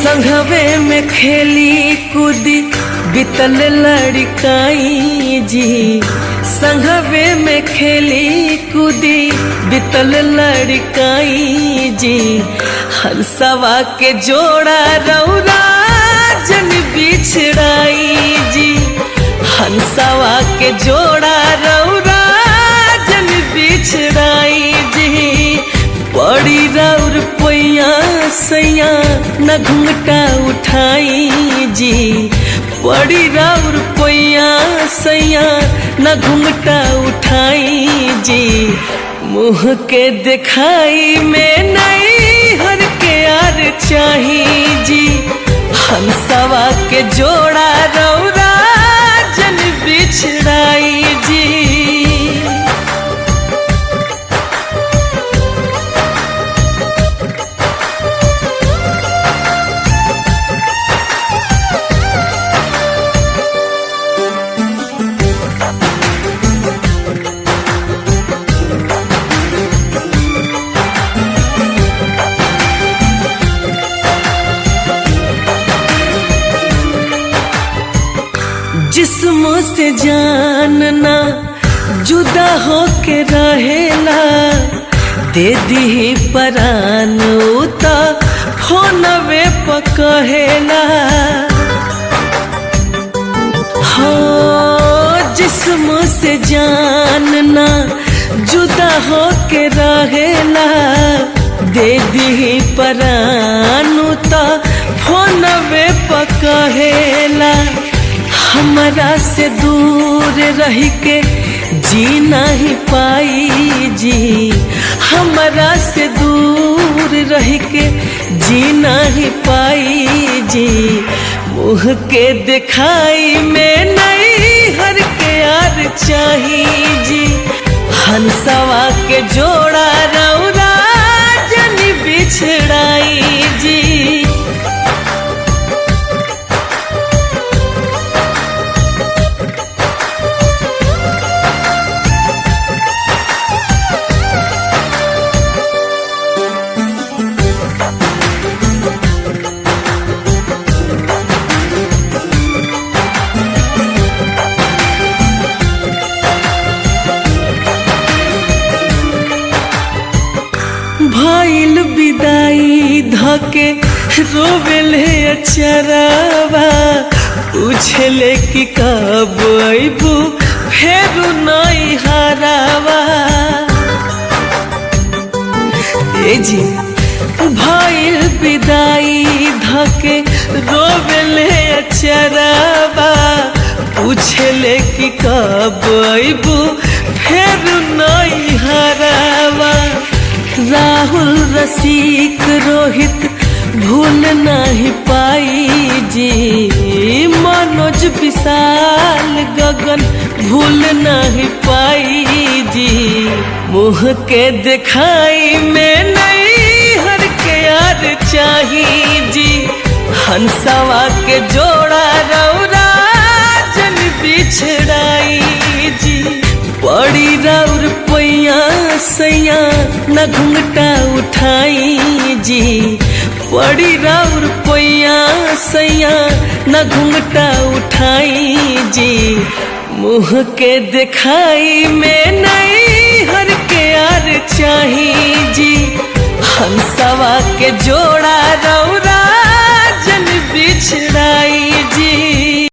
संघवे में खेली कूदी बितल लड़काई जी, संघवे में खेली कूदी बितल लड़काई जी। हंसवा के जोड़ा रौरा जन बिछड़ाई जी, हंसवा के जोड़ा रौरा जन बिछड़ाई जी। बड़ी रौर पैया सैया न घुंघटा उठाई जी, बड़ी रौर पैया सैया न घुंघटा उठाई जी। मुँह के दिखाई में नहीं हर के यार चाही जी, हंसवा के जोड़ा रौरा जन बिछड़ाई जी। जिस्म से जानना जुदा हो के रहेला, दे दी परान उता फोनवे पकहेला। हो जिस्म से जानना जुदा हो के रहेला, दे दी परान उता फोनवे पकहेला। हमरा से दूर रह के जी नहीं पाई जी, हमरा से दूर रह के जी नहीं पाई जी। मुँह के दिखाई में नहीं हर के यार चाही जी, हंसवा के जोड़ा रौरा जन बिछड़ाई जी। भइल विदाई धके रोवेले अचरवा, पूछले कि कब अइबू फेरू नहीं हरावा। ए जी भइल विदाई धके रोवेले अचरवा, पूछले कि कब अइबू फेरू नहीं हरावा। राहुल रसिक रोहित भूल नहीं पाई जी, मनोज विशाल गगन भूल नहीं पाई जी। मुँह के दिखाई में नहीं हर के यार चाही जी, हंसवा के जोड़ा रौरा जन बिछड़ाई जी। बड़ी रौर पैया सैया न घुंघटा उठाई जी, बड़ी रौर पैया सैया न घुंघटा उठाई जी। मुँह के दिखाई में नहीं हर के यार चाही जी, हंसवा के जोड़ा रौरा